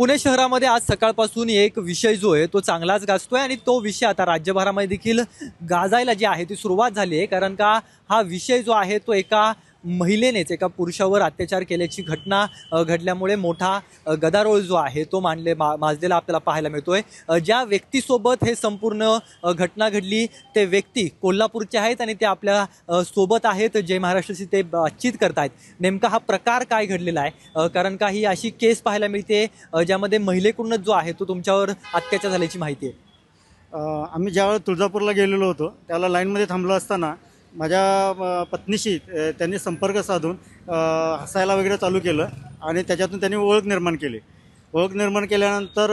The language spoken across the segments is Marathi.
पुणे शहरामध्ये आज सकाळपासून एक विषय जो आहे तो चांगलाच गाजतोय आणि तो विषय आता राज्यभरामध्ये देखील गाजायला जी आहे ती सुरुवात झाली आहे। कारण का हा विषय जो आहे तो एका महिलेनेच एका पुरुषावर अत्याचार केल्याची घटना घडल्यामुळे मोठा गदारोळ जो आहे तो माजलेला आपल्याला पाहायला मिळतोय। ज्या व्यक्तीसोबत हे संपूर्ण घटना घडली ते व्यक्ती कोल्हापूरचे आहेत आणि ते आपल्या सोबत आहेत, जय महाराष्ट्राशी ते बातचीत करतायत। नेमका हा प्रकार काय घडलेला आहे, कारण का ही अशी केस पाहायला मिळते ज्यामध्ये महिलेकडूनच जो आहे तो तुमच्यावर अत्याचार झाल्याची माहिती आहे। आम्ही ज्यावेळेस तुळजापूरला गेलेलो होतो त्याला लाईनमध्ये थांबलो असताना माझ्या पत्नीशी त्यांनी संपर्क साधून हसायला वगैरे चालू केलं आणि त्याच्यातून त्यांनी ओळख निर्माण केली। ओळख निर्माण केल्यानंतर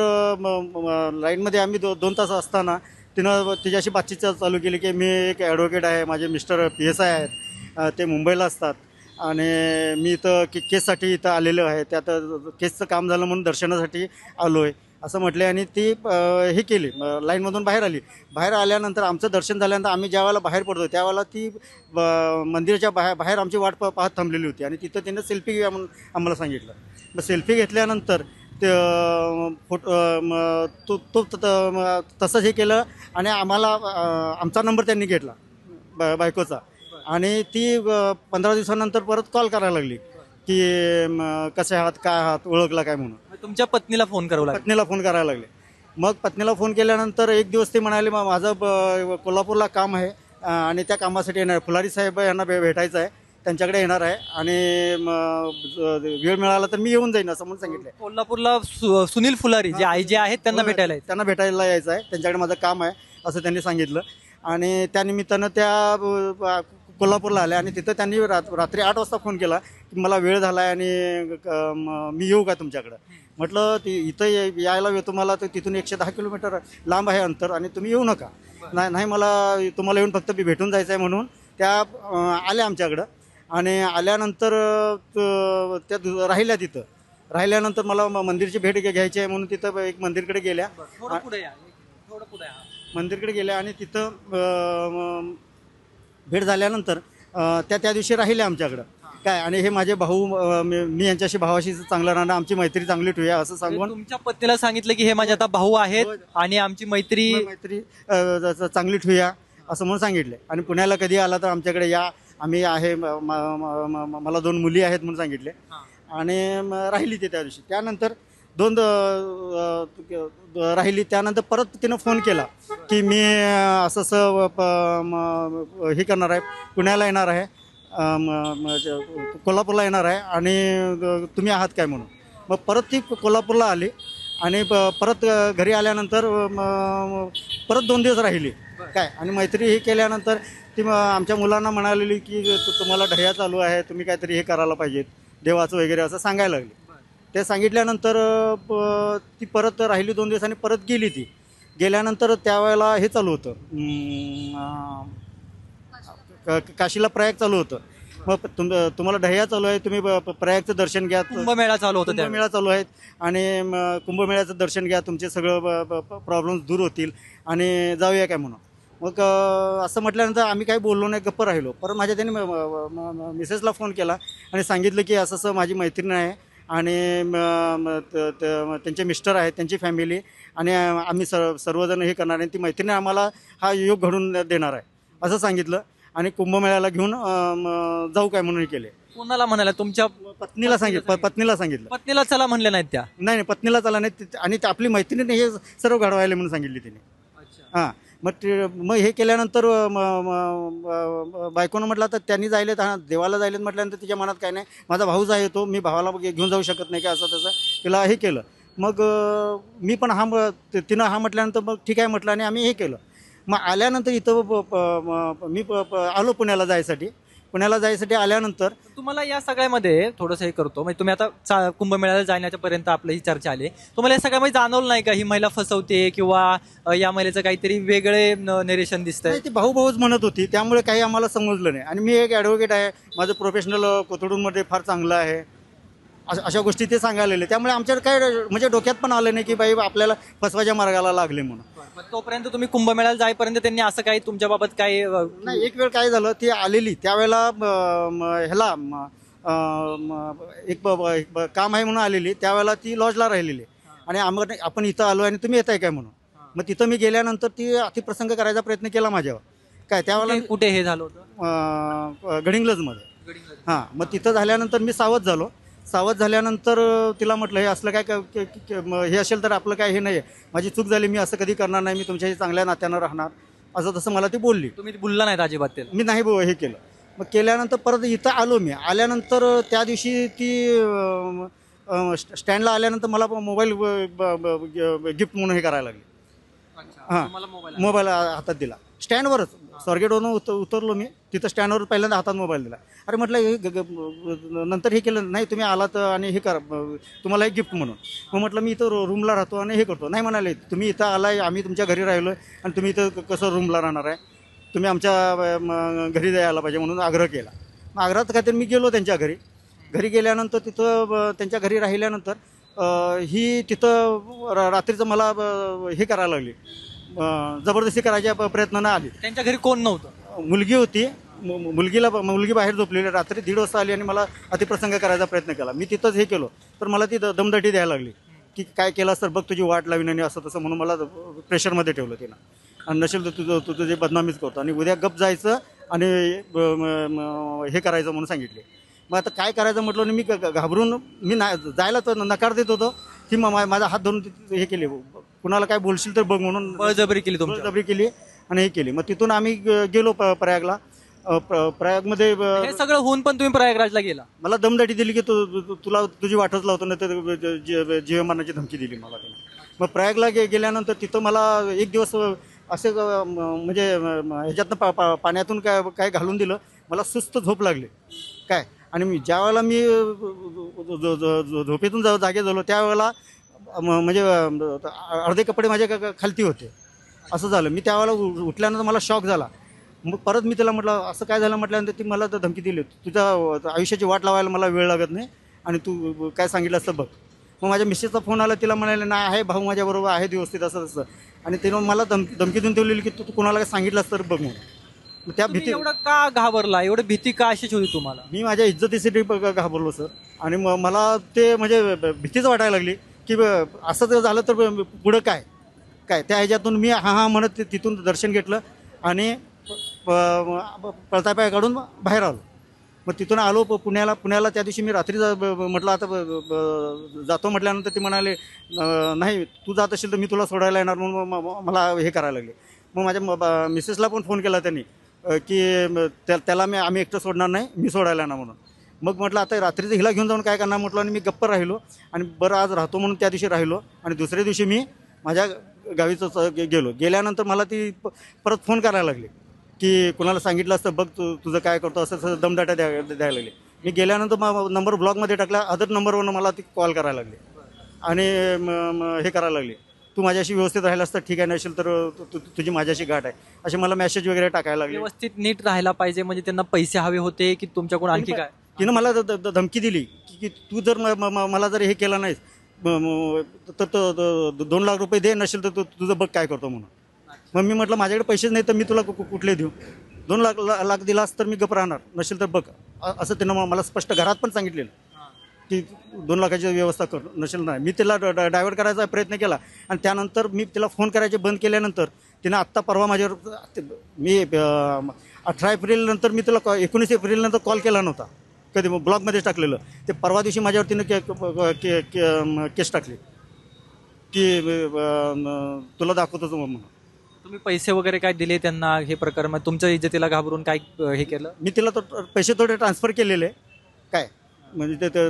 लाईनमध्ये आम्ही 2 तास असताना तिनं तिच्याशी बातचीत चालू केली की मी एक ॲडव्होकेट आहे, माझे मिस्टर PSI आहेत, ते मुंबईला असतात आणि मी इथं केससाठी इथं आलेलो आहे, त्यात केसचं काम झालं म्हणून दर्शनासाठी आलो आहे असं म्हटले आणि ती हे केली, लाईनमधून बाहेर आली। बाहेर आल्यानंतर आमचं दर्शन झाल्यानंतर आम्ही ज्यावेळेला बाहेर पडतो त्यावेळेला ती मंदिराच्या बाहेर आमची वाट पाहत थांबलेली होती आणि तिथं तिनं सेल्फी घ्या म्हणून आम्हाला सांगितलं। मग सेल्फी घेतल्यानंतर ते फोटो तसंच हे केलं आणि आम्हाला आमचा नंबर त्यांनी घेतला बायकोचा आणि ती 15 दिवसानंतर परत कॉल करायला लागली की कसे आहात, काय आहात, ओळखला काय म्हणून। तुमच्या पत्नीला फोन करायला लागले। मग पत्नीला फोन केल्यानंतर एक दिवस ते म्हणाले माझं कोल्हापूरला काम आहे आणि त्या कामासाठी येणार, फुलारी साहेब यांना भेटायचं आहे, त्यांच्याकडे येणार आहे आणि वेळ मिळाला तर मी येऊन जाईन असं म्हणून सांगितलं। कोल्हापूरला सुनील फुलारी जे आहेत त्यांना भेटायला यायचं आहे, त्यांच्याकडे माझं काम आहे असं त्यांनी सांगितलं आणि त्यानिमित्तानं त्या कोल्हापूरला आल्या आणि तिथं त्यांनी रात्री 8 वाजता फोन केला की मला वेळ झाला आहे आणि मी येऊ का तुमच्याकडं। म्हटलं इथं यायला तुम्हाला तर तिथून 110 किलोमीटर लांब आहे अंतर आणि तुम्ही येऊ नका। नाही मला तुम्हाला येऊन फक्त भेटून जायचं आहे म्हणून त्या आल्या आमच्याकडं आणि आल्यानंतर त्या राहिल्या तिथं। राहिल्यानंतर मला मंदिरची भेट घ्यायची आहे म्हणून तिथं एक मंदिरकडे गेल्या, मंदिरकडे गेल्या आणि तिथं भेट झाल्यानंतर त्या दिवशी राहिले आमच्याकडं काय आणि हे माझे भाऊ, मी यांच्याशी भावाशी चांगलं राहणं, आमची मैत्री चांगली ठेवूया असं सांगून तुमच्या पत्नीला सांगितलं की हे माझे आता भाऊ आहेत आणि आमची मैत्री चांगली ठेवूया असं म्हणून सांगितलं आणि पुण्याला कधी आला तर आमच्याकडे या, आम्ही आहे, मला 2 मुली आहेत म्हणून सांगितले आणि राहिली ते त्या दिवशी। त्यानंतर 2 राहिली, त्यानंतर परत तिनं फोन केला की मी असं हे करणार आहे, पुण्याला येणार आहे, कोल्हापूरला येणार आहे आणि तुम्ही आहात काय म्हणून। मग परत ती कोल्हापूरला आली आणि परत घरी आल्यानंतर परत 2 दिवस राहिली काय आणि मैत्री हे केल्यानंतर ती आमच्या मुलांना म्हणालेली की तुम्हाला ढया चालू आहे, तुम्ही काहीतरी हे करायला पाहिजेत देवाचं वगैरे असं सांगायला लागली। ते सांगितल्यानंतर ती परत राहिली 2 दिवसांनी परत गेली। ती गेल्यानंतर त्यावेळेला हे चालू होतं, काशीला प्रयाग चालू होतं। मग तुम्हाला ढया चालू आहे, तुम्ही प्रयागचं दर्शन घ्या, कुंभमेळा चालू होता, कुंभमेळा चालू आहेत आणि कुंभमेळ्याचं दर्शन घ्या, तुमचे सगळं प्रॉब्लेम्स दूर होतील आणि जाऊया काय म्हणून। मग असं म्हटल्यानंतर आम्ही काही बोललो नाही, गप्प राहिलो। परत माझ्या त्यांनी मिसेसला फोन केला आणि सांगितलं की असं माझी मैत्रीण आहे आणि त्यांचे मिस्टर आहेत, त्यांची फॅमिली आणि आम्ही सर्वजण हे करणार आहे, ती मैत्रीण आम्हाला हा योग घडून देणार आहे असं सांगितलं आणि कुंभमेळ्याला घेऊन जाऊ काय म्हणून हे केले। कोणाला म्हणाला? तुमच्या पत्नीला सांगितलं। पत्नीला चला म्हणले नाहीत त्या? नाही, पत्नीला चला नाही आणि आपली मैत्रिणीने हे सर्व घडवायला म्हणून सांगितले तिने। हां, मग हे केल्यानंतर बायकोनं म्हटलं तर त्यांनी जायलेत, देवाला जायलेत म्हटल्यानंतर तिच्या मनात काय नाही, माझा भाऊच आहे तो, मी भावाला घेऊन जाऊ शकत नाही का असं तसं तिला हे केलं। मग मी पण तिनं म्हटल्यानंतर मग ठीक आहे म्हटलं आणि आम्ही हे केलं। मग आल्यानंतर इथं मी आलो पुण्याला जायसाठी आल्यानंतर तुम्हाला या सगळ्यामध्ये थोडंसं हे करतो, म्हणजे तुम्ही आता कुंभमेळ्याला जाण्याच्या पर्यंत आपली ही चर्चा आली, तुम्हाला या सगळ्यामध्ये जाणवलं नाही का ही महिला फसवते किंवा या महिलेचं काहीतरी वेगळे नरेशन दिसतंय? ती भाऊच म्हणत होती, त्यामुळे काही आम्हाला समजलं नाही आणि मी एक ॲडव्होकेट आहे, माझं प्रोफेशनल कोथरूडमध्ये फार चांगलं आहे, अशा गोष्टी ते सांगायला, त्यामुळे आमच्याकडे काय म्हणजे डोक्यात पण आलं नाही की बाई आपल्याला फसवाच्या मार्गाला लागले म्हणून। तोपर्यंत तुम्ही कुंभमेळ्याला जाईपर्यंत त्यांनी असं काही तुमच्याबाबत काही नाही। एक वेळ काय झालं, ती आलेली त्यावेळेला ह्याला एक काम आहे म्हणून आलेली, त्यावेळेला ती लॉजला राहिलेली आणि आपण इथं आलो आणि तुम्ही येताय काय म्हणून. मग तिथं मी गेल्यानंतर ती अतिप्रसंग करायचा प्रयत्न केला माझ्यावर. काय त्यावेळेला कुठे हे झालं होतं? गडिंग्लजमध्ये. हां, मग तिथं झाल्यानंतर मी सावध झालो. सावध झाल्यानंतर तिला म्हटलं हे असलं काय हे असेल तर आपलं काय हे नाही आहे, माझी चूक झाली, मी असं कधी करणार नाही, मी तुमच्याशी चांगल्या नात्यानं राहणार, असं तसं मला ती बोलली. तुम्ही बोलला नाहीत अजिबात त्याला? मी नाही हे केलं. मग केल्यानंतर परत इथं आलो मी. आल्यानंतर त्या दिवशी ती स्टँडला आल्यानंतर मला मोबाईल गिफ्ट म्हणून हे करायला लागली. हां, मोबाईल हातात दिला स्टँडवरच. स्वारगेटवरून उतरलो मी, तिथं स्टँडवर पहिल्यांदा हातात मोबाईल दिला. अरे म्हटलं नंतर हे केलं नाही, तुम्ही आलात आणि हे करा तुम्हाला एक गिफ्ट म्हणून. मग म्हटलं मी इथं रूमला राहतो आणि हे करतो. नाही म्हणाले, तुम्ही इथं आलाय, आम्ही तुमच्या घरी राहिलो आहे आणि तुम्ही इथं कसं रूमला राहणार आहे, तुम्ही आमच्या घरी यायला पाहिजे म्हणून आग्रह केला. मग आग्रहात काहीतरी मी गेलो त्यांच्या घरी. घरी गेल्यानंतर तिथं त्यांच्या घरी राहिल्यानंतर ही तिथं रात्रीचं मला हे करायला लागली, जबरदस्ती करायच्या प्रयत्नानं आली. त्यांच्या घरी कोण नव्हतं? मुलगी होती. मुलगी बाहेर झोपलेली, रात्री 1:30 वाजता आली आणि मला अतिप्रसंग करायचा प्रयत्न केला. मी तिथंच हे केलो तर मला ती दमदाटी द्यायला लागली की काय केलं तर बघ तुझी वाट लावीन आणि असं तसं म्हणून मला प्रेशरमध्ये ठेवलं तिनं. आणि नसेल तर तुझं जे बदनामीच करतो आणि उद्या गप जायचं आणि हे करायचं म्हणून सांगितले. मग आता काय करायचं म्हटलं आणि मी घाबरून मी जायला तर नकार देत होतो की माझा हात धरून हे केले, कुणाला काय बोलशील तर बघ म्हणून बळजबरी केली, बळजबरी केली आणि हे केली. मग तिथून आम्ही गेलो प्रयागला. प्रयागमध्ये हे सगळं होऊन पण तुम्ही प्रयागराजला गेला? मला दमदाटी दिली की तुला तुझी वाटच लावतो ना, तर जीवमानाची धमकी दिली मला तिने. मग प्रयागला गेल्यानंतर तिथं मला एक दिवस असे म्हणजे ह्याच्यातनं पाण्यातून काय घालून दिलं, मला सुस्त झोप लागली काय. आणि मी ज्या वेळेला मी झोपेतून जागे झालो त्यावेळेला म्हणजे अर्धे कपडे माझ्या खालती होते, असं झालं. मी त्यावेळेला उठल्यानंतर मला शॉक झाला. मग परत मी तिला म्हटलं असं काय झालं म्हटल्यानंतर ती मला तर धमकी दिली, तुझ्या आयुष्याची वाट लावायला मला वेळ लागत नाही आणि तू काय सांगितलं असतं बघ. मग माझ्या मिसेसचा फोन आला, तिला म्हणाले नाही आहे भाऊ माझ्याबरोबर आहे व्यवस्थित असं तसं. आणि तिनं मला धमकी देऊन ठेवलेली की तू कोणाला काय सांगितलं असतं बघ म्हणून. मग त्या भीती एवढं का घाबरला, एवढी भीती का अशीच होती तुम्हाला? मी माझ्या इज्जतीसाठी घाबरलो सर. आणि मला ते म्हणजे भीतीच वाटायला लागली की असं जर झालं तर पुढं काय काय. त्या ह्याच्यातून मी हा म्हणत तिथून दर्शन घेतलं आणि पळतापाय काढून बाहेर आलो. मग तिथून आलो पुण्याला. त्या दिवशी मी रात्री म्हटलं आता जातो म्हटल्यानंतर ते म्हणाले नाही तू जात असेल तर मी तुला सोडायला येणार म्हणून मला हे करायला लागले. मग माझ्या मिसेसला पण फोन केला त्यांनी की त्याला आम्ही एकटं सोडणार नाही, मी सोडायला येणार म्हणून. मग म्हटलं आता रात्रीचं हिला घेऊन जाऊन काय करणार म्हटलं आणि मी गप्प राहिलो. आणि बरं आज राहतो म्हणून त्या दिवशी राहिलो आणि दुसऱ्या दिवशी मी माझ्या गावीच गेल्यानंतर मला ती परत फोन करायला लागली की कुणाला सांगितलं असतं बघ तुझं काय करतो असं दमदाट्या द्यायला लागले. मी गेल्यानंतर नंबर ब्लॉकमध्ये टाकला, अदर नंबरवरून मला ती कॉल करायला लागली आणि हे करायला लागले तू माझ्याशी व्यवस्थित राहिला असतं ठीक आहे, नसेल तर तुझी माझ्याशी गाठ आहे, असे मला मेसेज वगैरे टाकायला लागले. व्यवस्थित नीट राहायला पाहिजे म्हणजे त्यांना पैसे हवे होते की तुमच्याकडून आणखी काय? तिनं मला धमकी दिली की तू जर मला जर हे केलं नाहीस तर 2 लाख रुपये दे, नसेल तर तुझं बघ काय करतो म्हणून. मग मी म्हटलं माझ्याकडे पैसेच नाही तर मी तुला कुठले देऊ, 2 लाख दिलास तर मी गप राहणार, नसेल तर बघ असं त्यानं मला स्पष्ट घरात पण सांगितलेलं की 2 लाखाची व्यवस्था कर, नसेल नाही. मी तिला डायव्हर्ट करायचा प्रयत्न केला आणि त्यानंतर मी तिला फोन करायचे बंद केल्यानंतर तिनं आत्ता परवा माझ्यावर मी 18 एप्रिल नंतर मी तिला 19 एप्रिल नंतर कॉल केला नव्हता कधी, ब्लॉकमध्ये टाकलेलं. ते परवा दिवशी माझ्यावर तिनं केस टाकली की तुला दाखवतोच म्हणून. तुम्ही पैसे वगैरे काय दिले त्यांना हे प्रकरण, तुमच्या इज्जतीला घाबरून काय हे केलं? मी तिला तर पैसे थोडे ट्रान्सफर केलेले काय, म्हणजे ते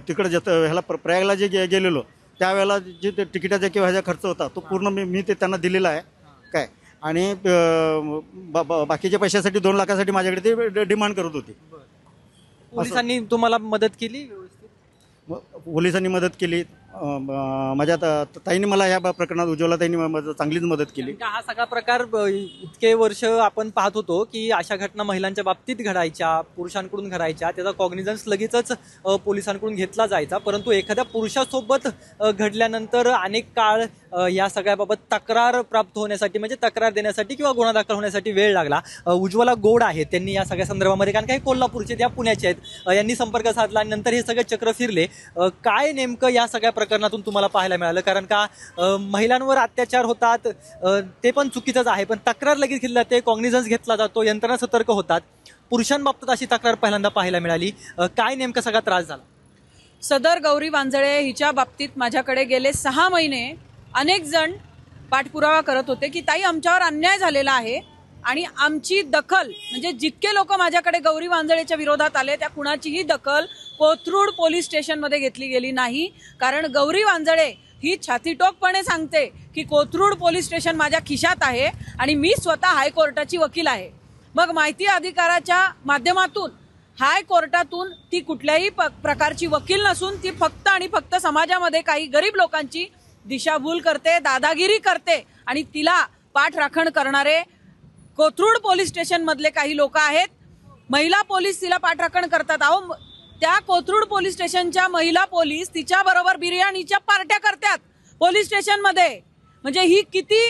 तिकडे ह्याला प्रयागला जे गेलेलो त्यावेळेला जे ते तिकिटाचा किंवा ह्याचा खर्च होता तो पूर्ण मी ते त्यांना दिलेला आहे काय. आणि बाकीच्या पैशासाठी 2 लाखासाठी माझ्याकडे ते डिमांड करत होती. पोलिसांनी तुम्हाला मदत केली? पोलिसांनी मदत केली. माझ्या ताईने मला या प्रकरणात, उज्ज्वला ताईने चांगलीच मदत केली. हा सगळा प्रकार इतके वर्ष आपण पाहत होतो की अशा घटना महिलांच्या बाबतीत घडायच्या, पुरुषांकडून घडायच्या, त्याचा कॉग्निझन्स लगेचच पोलिसांकडून घेतला जायचा. परंतु एखाद्या पुरुषासोबत घडल्यानंतर अनेक काळ या सगळ्याबाबत तक्रार प्राप्त होण्यासाठी, म्हणजे तक्रार देण्यासाठी किंवा गुन्हा दाखल होण्यासाठी वेळ लागला. उज्ज्वला गोड आहेत, त्यांनी या सगळ्या संदर्भामध्ये, कारण काही कोल्हापूरचे त्या पुण्याचे आहेत, यांनी संपर्क साधला आणि नंतर हे सगळे चक्र फिरले. काय नेमकं या सगळ्या प्रकरणातून तुम्हाला पाहायला मिळालं? कारण का महिलांवर अत्याचार होतात ते पण चुकीचंच आहे, पण तक्रार लगेच घेतली जाते, कॉग्निझन्स घेतला जातो, यंत्रणा सतर्क होतात. पुरुषांबाबतीत अशी तक्रार पहिल्यांदा पाहायला मिळाली. काय नेमका सगळा त्रास झाला? सदर गौरी वांजळे हिच्या बाबतीत माझ्याकडे गेले 6 महिने अनेक जण पाठपुरावा करत होते की ताई आमच्यावर अन्याय झालेला आहे आणि आमची दखल, म्हणजे जितके लोक माझ्याकडे गौरी वांजळेच्या विरोधात आले त्या कुणाचीही दखल कोथरूड पोलीस स्टेशनमध्ये घेतली गेली नाही. कारण गौरी वांजळे ही छातीटोकपणे सांगते की कोथरूड पोलीस स्टेशन माझ्या खिशात आहे आणि मी स्वतः हायकोर्टाची वकील आहे. मग माहिती अधिकाराच्या माध्यमातून हायकोर्टातून ती कुठल्याही प्रकारची वकील नसून ती फक्त आणि फक्त समाजामध्ये काही गरीब लोकांची दिशाभूल करते, दादागिरी करते आणि तिला पाठराखण करणारे कोथरूड पोलीस स्टेशन मधले काही लोक आहेत. महिला पोलीस तिला पाठराखण करतात. अहो, त्या कोथरूड पोलीस स्टेशनच्या महिला पोलीस तिच्या बरोबर बिर्याणीच्या पार्ट्या करतात पोलीस स्टेशन मध्ये. म्हणजे ही किती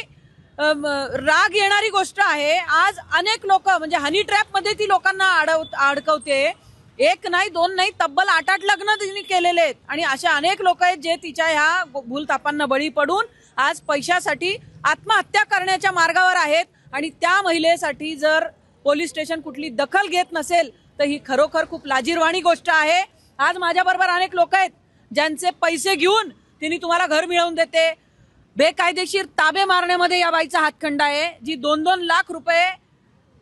राग येणारी गोष्ट आहे. आज अनेक लोक, म्हणजे हनी ट्रॅप मध्ये ती लोकांना अडकवते. 1 नाही 2 नाही, तब्बल 8 लग्न तिने केलेले आहेत आणि अशा अनेक लोक आहेत जे तिच्या ह्या भूलथापांना बळी पडून आज पैशासाठी आत्महत्या करण्याच्या मार्गावर आहेत. आणि त्या महिलेसाठी जर पोलीस स्टेशन कुठली दखल घेत नसेल तर ही खरोखर खूप लाजिरवाणी गोष्ट आहे. आज माझ्याबरोबर अनेक लोक आहेत ज्यांचे पैसे घेऊन तिने तुम्हाला घर मिळवून देते. बेकायदेशीर ताबे मारण्यामध्ये या बाईचा हातखंडा आहे, जी 2-2 लाख रुपये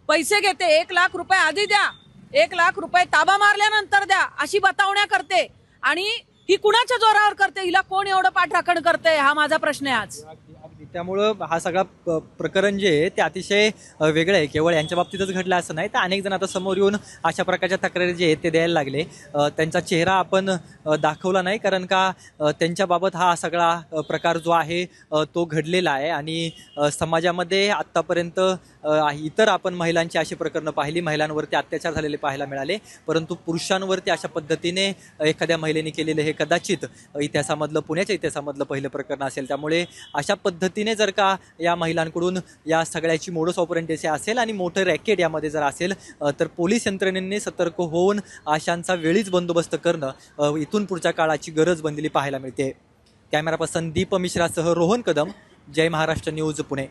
पैसे घेते. 1 लाख रुपये आधी द्या, 1 लाख रुपये ताबा मारल्यानंतर द्या, अशी बतावण्या करते. आणि ही कुणाच्या जोरावर करते? हिला कोण एवढं पाठराखण करते? हा माझा प्रश्न आहे आज. त्यामुळं हा सगळा प्रकरण जे आहे ते अतिशय वेगळं आहे. केवळ यांच्या बाबतीतच घडलं असं नाही, तर अनेक जण आता समोर येऊन अशा प्रकारच्या तक्रारी जे आहेत ते द्यायला लागले. त्यांचा चेहरा आपण दाखवला नाही, कारण का त्यांच्याबाबत हा सगळा प्रकार जो आहे तो घडलेला आहे. आणि समाजामध्ये आत्तापर्यंत इतर आपण महिलांची अशी प्रकरणं पाहिली, महिलांवरती अत्याचार झालेले पाहायला मिळाले, परंतु पुरुषांवरती अशा पद्धतीने एखाद्या महिलेने केलेलं हे कदाचित इतिहासामधलं, पुण्याच्या इतिहासामधलं पहिलं प्रकरण असेल. त्यामुळे अशा पद्धतीने जर का या महिलांकडून या सगळ्याची मोडस ऑपरेंडी असेल आणि मोठं रॅकेट यामध्ये जर असेल तर पोलीस यंत्रणेने सतर्क होऊन अशांचा वेळीच बंदोबस्त करणं इथून पुढच्या काळाची गरज बनलेली पाहायला मिळते. कॅमेरा पर्सन दीप मिश्रासह रोहन कदम, जय महाराष्ट्र न्यूज, पुणे.